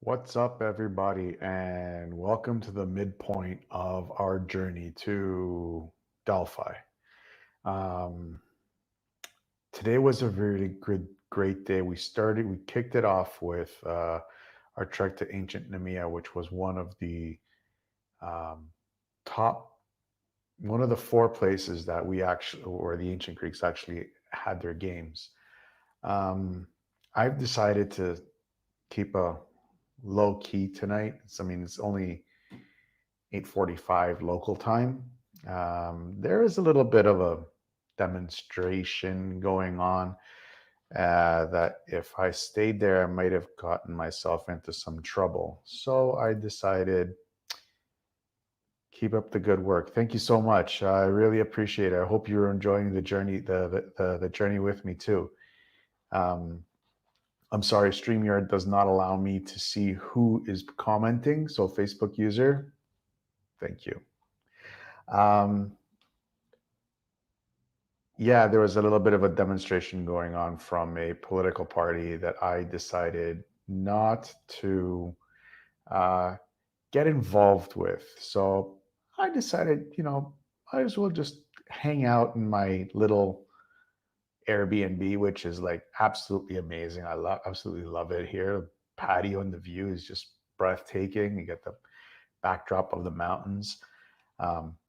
What's up, everybody, and welcome to the midpoint of our journey to Delphi. Um, Today was a really great day. We kicked it off with our trek to ancient Nemea, which was um, top, one of the four places that where the ancient Greeks actually had their games. Um, I've decided to keep a low key tonight. It's only 8:45 local time. There is a little bit of a demonstration going on that if I stayed there, I might have gotten myself into some trouble. So I decided keep up the good work. Thank you so much. I really appreciate it. I hope you're enjoying the journey, the journey with me too. Um, I'm sorry, StreamYard does not allow me to see who is commenting. So Facebook user, thank you. Um, Yeah, there was a little bit of a demonstration going on from a political party that I decided not to uh, get involved with. So I decided, might as well just hang out in my little Airbnb, which is like absolutely amazing. Absolutely love it here. The patio and the view is just breathtaking. You get the backdrop of the mountains.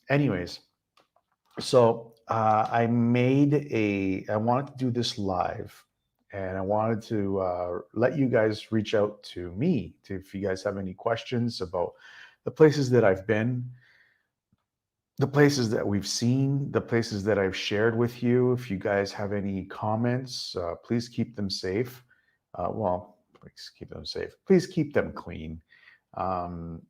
Anyways, so I wanted to do this live, and I wanted to let you guys reach out to me if you guys have any questions about the places that I've been, the places that we've seen, the places that I've shared with you. If you guys have any comments, please keep them safe. Please keep them safe. Please keep them clean. Um,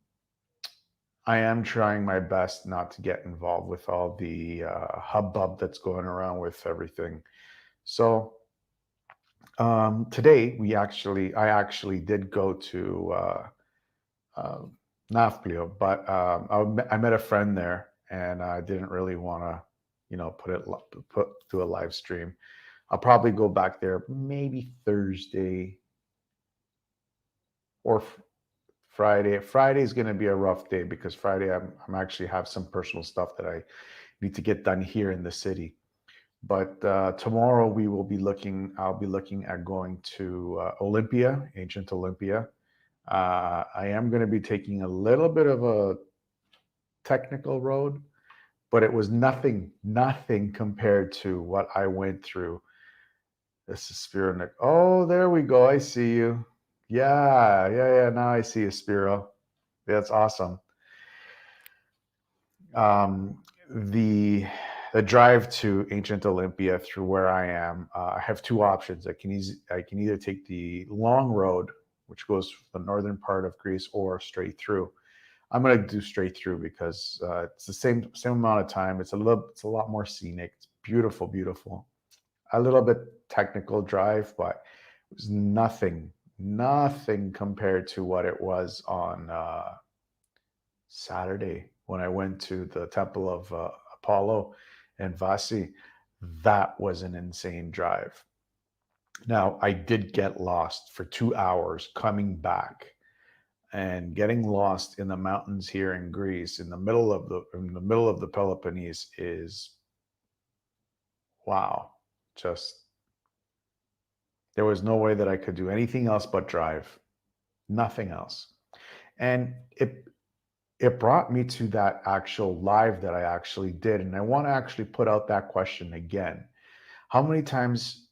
I am trying my best not to get involved with all the hubbub that's going around with everything. So today I actually did go to uh, Nafplio, but I met a friend there, and I didn't really want to, put to a live stream. I'll probably go back there maybe Thursday or Friday. Friday is going to be a rough day because Friday I'm actually have some personal stuff that I need to get done here in the city. But tomorrow I'll be looking at going to Olympia, ancient Olympia. I am going to be taking a little bit of a technical road, but it was nothing compared to what I went through. This is Spiro. Oh, there we go. I see you. Yeah. Now I see you, Spiro. That's awesome. The drive to ancient Olympia through where I am, I have two options. I can either take the long road, which goes from the northern part of Greece, or straight through. I'm going to do straight through because it's the same amount of time. It's a lot more scenic. It's beautiful. A little bit technical drive, but it was nothing compared to what it was on Saturday when I went to the Temple of Apollo and Vasi. That was an insane drive. Now, I did get lost for 2 hours coming back, and getting lost in the mountains here in Greece in the middle of the Peloponnese is wow. Just there was no way that I could do anything else but drive. Nothing else. And it brought me to that actual live that I actually did. And I want to actually put out that question again. How many times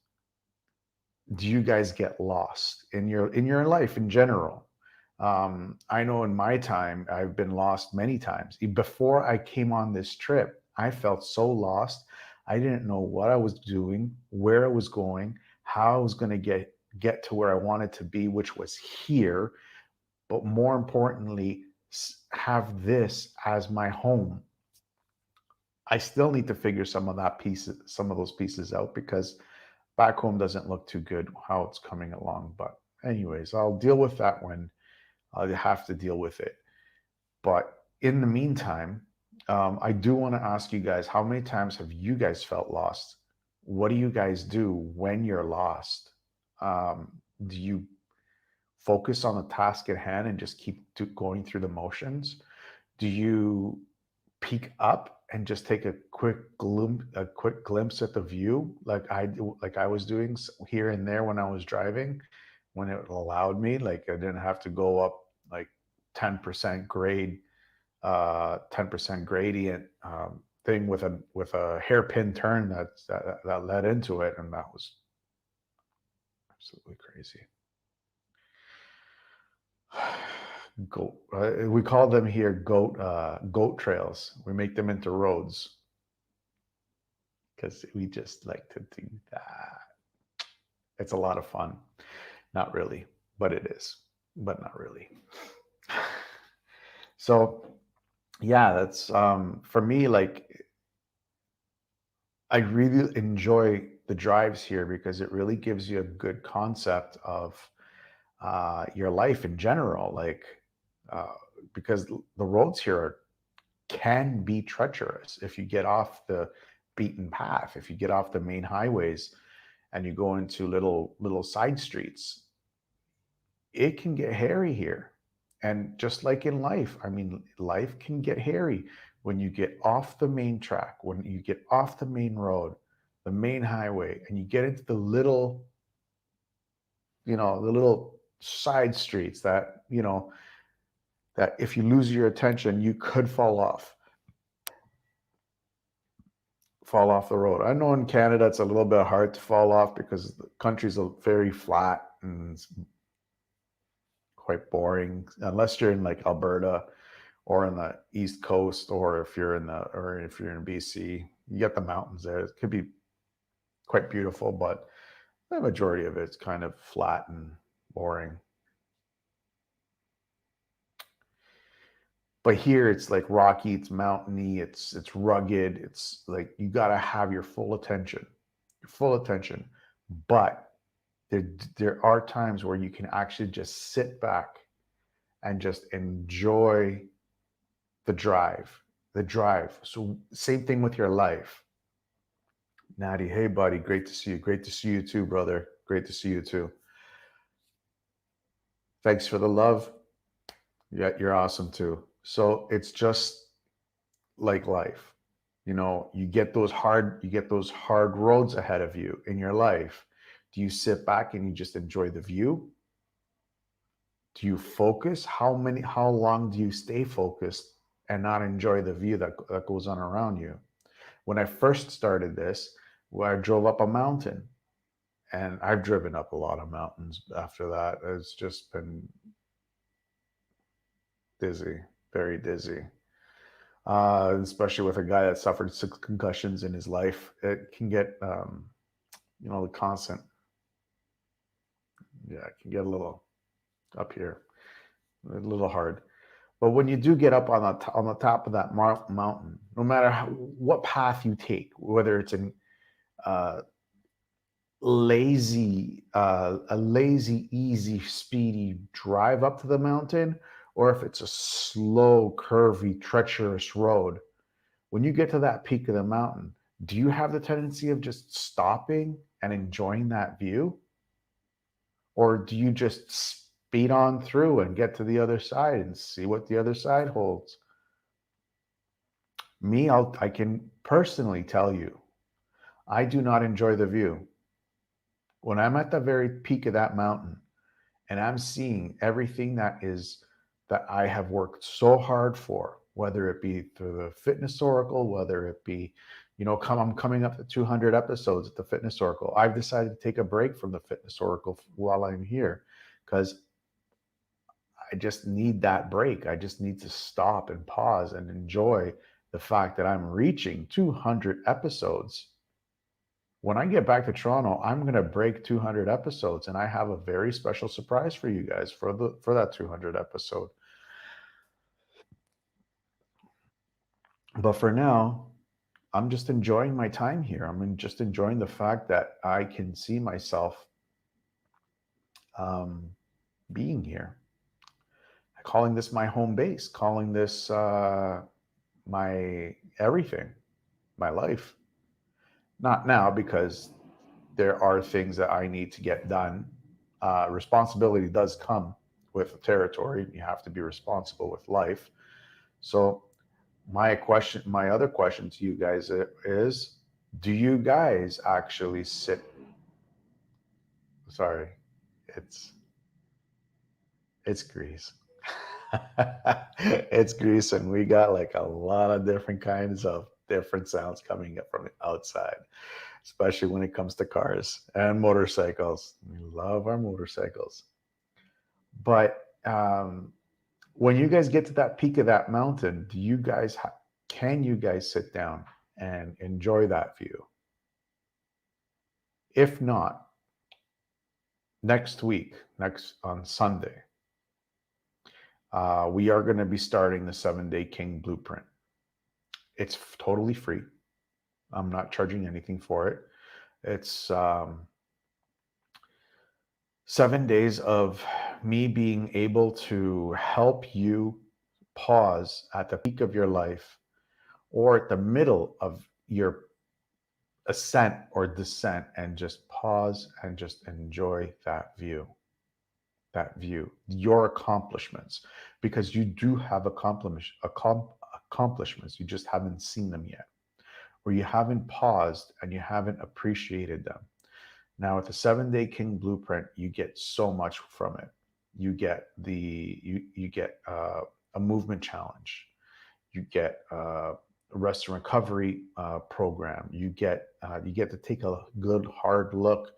do you guys get lost in your life in general? I know in my time, I've been lost many times. Before I came on this trip, I felt so lost. I didn't know what I was doing, where I was going, how I was going to get to where I wanted to be, which was here. But more importantly, have this as my home. I still need to figure some of those pieces out because back home doesn't look too good how it's coming along. But anyways, I'll deal with that when I have to deal with it. But in the meantime, I do want to ask you guys, how many times have you guys felt lost? What do you guys do when you're lost? Do you focus on the task at hand and just keep going through the motions? Do you peek up and just take a quick glimpse at the view, like I was doing here and there when I was driving, when it allowed me, like I didn't have to go up like 10% grade, 10% gradient thing with a hairpin turn that led into it, and that was absolutely crazy. Goat. We call them here goat trails. We make them into roads because we just like to do that. It's a lot of fun. Not really, but it is. But not really. So yeah, that's for me. Like I really enjoy the drives here because it really gives you a good concept of your life in general. Like uh, because the roads here can be treacherous if you get off the beaten path, if you get off the main highways and you go into little side streets. It can get hairy here. And just like in life, I mean, life can get hairy when you get off the main track, when you get off the main road, the main highway, and you get into the little, the little side streets that, that if you lose your attention, you could fall off the road. I know in Canada it's a little bit hard to fall off because the country's very flat and it's quite boring unless you're in like Alberta or in the East Coast, or if you're in BC, you get the mountains there. It could be quite beautiful, but the majority of it's kind of flat and boring. But here it's like rocky, it's mountainy, it's rugged. It's like you got to have your full attention, But there are times where you can actually just sit back and just enjoy the drive. So same thing with your life. Natty, hey buddy, great to see you. Great to see you too, brother. Great to see you too. Thanks for the love. Yeah, you're awesome too. So it's just like life. You get those hard roads ahead of you in your life. Do you sit back and you just enjoy the view? Do you focus? How long do you stay focused and not enjoy the view that goes on around you? When I first started this, where I drove up a mountain, and I've driven up a lot of mountains after that. It's just been dizzy, very dizzy. Especially with a guy that suffered 6 concussions in his life, it can get, the constant, yeah, it can get a little up here, a little hard. But when you do get up on the top of that mountain, no matter what path you take, whether it's uh, a lazy, easy, speedy drive up to the mountain, or if it's a slow, curvy, treacherous road, when you get to that peak of the mountain, do you have the tendency of just stopping and enjoying that view? Or do you just speed on through and get to the other side and see what the other side holds? Me, I can personally tell you, I do not enjoy the view. When I'm at the very peak of that mountain and I'm seeing everything that I have worked so hard for, whether it be through the Fitness Oracle, whether it be, I'm coming up to 200 episodes at the Fitness Oracle. I've decided to take a break from the Fitness Oracle while I'm here because I just need that break. I just need to stop and pause and enjoy the fact that I'm reaching 200 episodes. When I get back to Toronto, I'm going to break 200 episodes, and I have a very special surprise for you guys for that 200 episode. But for now, I'm just enjoying my time here. Just enjoying the fact that I can see myself um, being here, calling this my home base, calling this my everything, my life. Not now, because there are things that I need to get done. Responsibility does come with territory. You have to be responsible with life. So my other question to you guys is, do you guys actually sit? Sorry, it's it's Greece. It's Greece, and we got like a lot of different kinds of different sounds coming up from the outside, especially when it comes to cars and motorcycles. We love our motorcycles. But when you guys get to that peak of that mountain, do you guys can you guys sit down and enjoy that view? If not, next week, next on Sunday, we are going to be starting the 7 Day King Blueprint. It's totally free. I'm not charging anything for it. It's 7 days of me being able to help you pause at the peak of your life or at the middle of your ascent or descent and just pause and just enjoy that view, your accomplishments, because you do have accomplishments. You just haven't seen them yet, or you haven't paused and you haven't appreciated them. Now, with the 7 Day King Blueprint, you get so much from it. You get you get a movement challenge. You get a rest and recovery program. You get to take a good hard look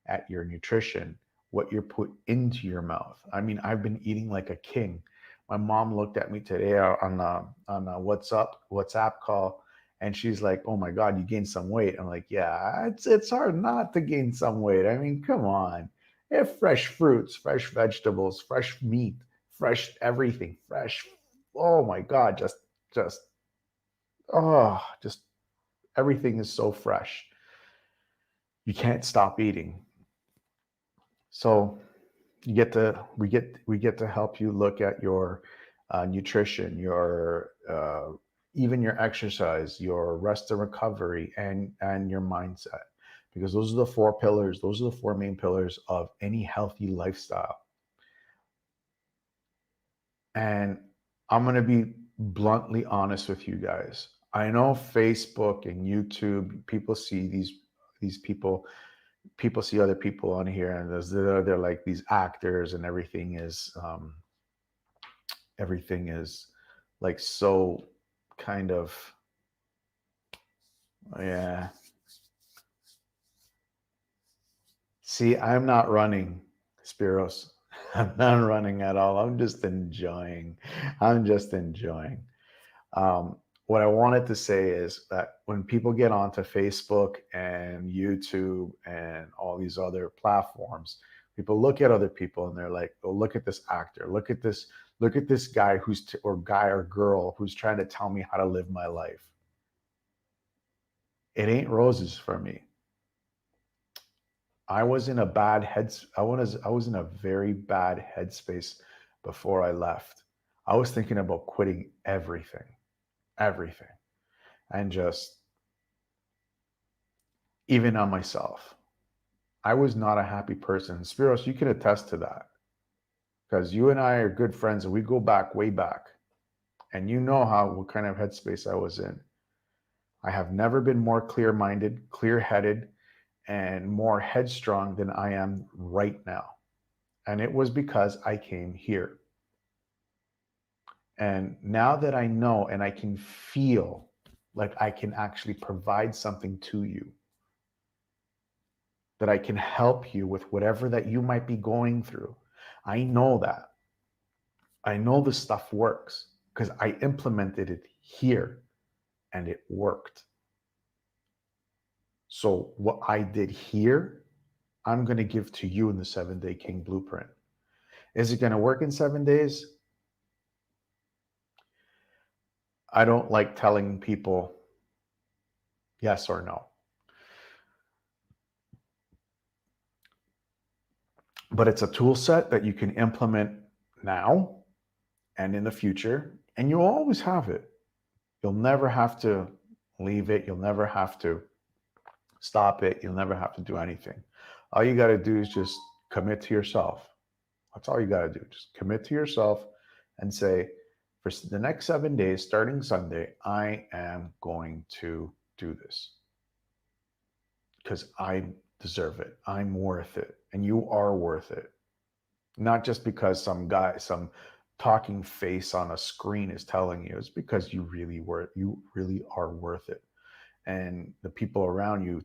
at your nutrition, what you're put into your mouth. I mean, I've been eating like a king. My mom looked at me today on a WhatsApp call, and she's like, "Oh my God, you gained some weight." I'm like, "Yeah, it's hard not to gain some weight. I mean, come on. If fresh fruits, fresh vegetables, fresh meat, fresh everything, fresh. Oh my God, just just everything is so fresh. You can't stop eating." So we get to help you look at your nutrition, your even your exercise, your rest and recovery, and your mindset, because those are the four pillars. Those are the four main pillars of any healthy lifestyle. And I'm going to be bluntly honest with you guys. I know Facebook and YouTube, people see these people see other people on here, and they're like these actors, and everything is like so kind of, yeah. See, I'm not running, Spiros. I'm not running at all. I'm just enjoying. I'm just enjoying. What I wanted to say is that when people get onto Facebook and YouTube and all these other platforms, people look at other people and they're like, "Oh, look at this actor. Look at this guy or guy or girl who's trying to tell me how to live my life." It ain't roses for me. I was in a bad I was in a very bad headspace before I left. I was thinking about quitting everything, and just even on myself. I was not a happy person. Spiros, you can attest to that, because you and I are good friends and we go back way back. And you know what kind of headspace I was in. I have never been more clear-minded, clear-headed, and more headstrong than I am right now. And it was because I came here. And now that I know and I can feel like I can actually provide something to you, that I can help you with whatever that you might be going through, I know that. I know this stuff works because I implemented it here and it worked. So what I did here, I'm going to give to you in the 7 Day King Blueprint. Is it going to work in 7 days? I don't like telling people yes or no. But it's a tool set that you can implement now and in the future, and you'll always have it. You'll never have to leave it. You'll never have to stop it. You'll never have to do anything. All you got to do is just commit to yourself. That's all you got to do. Just commit to yourself and say, for the next 7 days, starting Sunday, I am going to do this because I deserve it. I'm worth it. And you are worth it. Not just because some guy, some talking face on a screen is telling you, it's because you really are worth it. And the people around you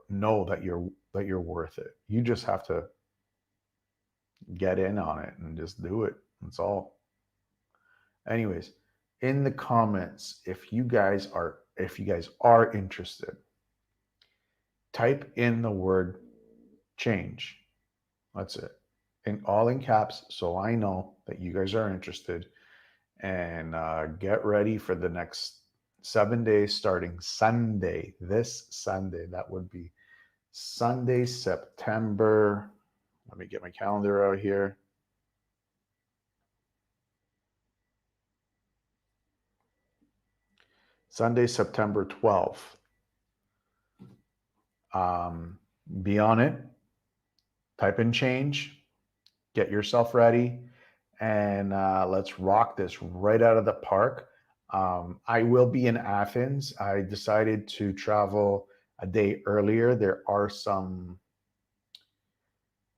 know that you're worth it. You just have to get in on it and just do it. That's all. Anyways, in the comments, if you guys are interested, type in the word change. That's it. In all in caps, so I know that you guys are interested. And get ready for the next 7 days starting Sunday, this Sunday. That would be Sunday, September. Let me get my calendar out here. Sunday, September 12th. Be on it. Type in change. Get yourself ready. And let's rock this right out of the park. I will be in Athens. I decided to travel a day earlier. There are some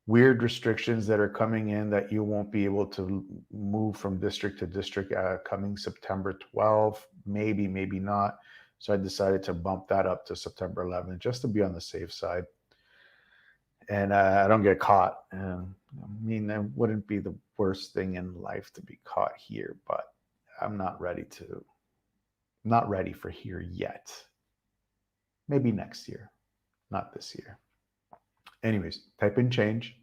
weird restrictions that are coming in that you won't be able to move from district to district coming September 12th, maybe not. So I decided to bump that up to September 11th just to be on the safe side. And I don't get caught. I mean, that wouldn't be the worst thing in life to be caught here, but I'm not ready for here yet. Maybe next year, not this year. Anyways, type in change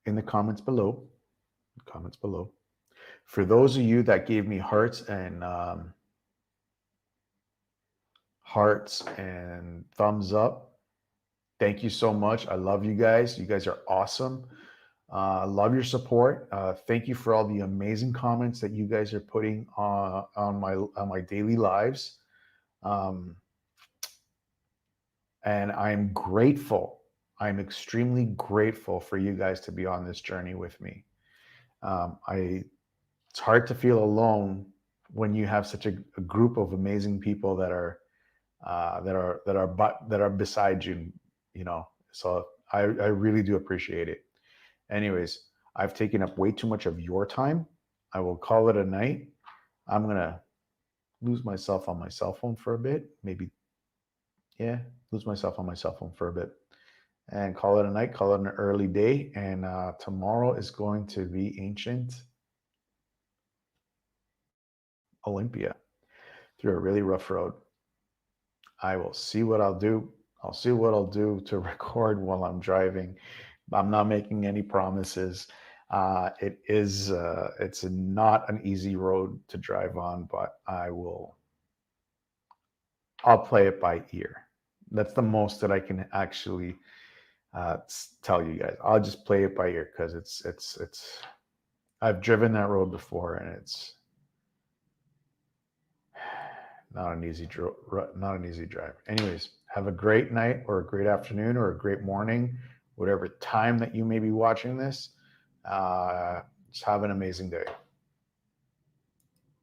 in the comments below. For those of you that gave me hearts and thumbs up, thank you so much. I love you guys. You guys are awesome. Love your support. Thank you for all the amazing comments that you guys are putting on my daily lives. And I'm grateful. I'm extremely grateful for you guys to be on this journey with me. It's hard to feel alone when you have such a group of amazing people that are beside you. So I really do appreciate it. Anyways, I've taken up way too much of your time. I will call it a night. I'm gonna lose myself on my cell phone for a bit. Lose myself on my cell phone for a bit and call it a night, call it an early day. And tomorrow is going to be ancient Olympia through a really rough road. I will see what I'll do. I'll see what I'll do to record while I'm driving. I'm not making any promises. It's not an easy road to drive on, but I'll play it by ear. That's the most that I can actually tell you guys. I'll just play it by ear because it's I've driven that road before and it's not an easy drive. Anyways, have a great night or a great afternoon or a great morning, whatever time that you may be watching this. Just have an amazing day.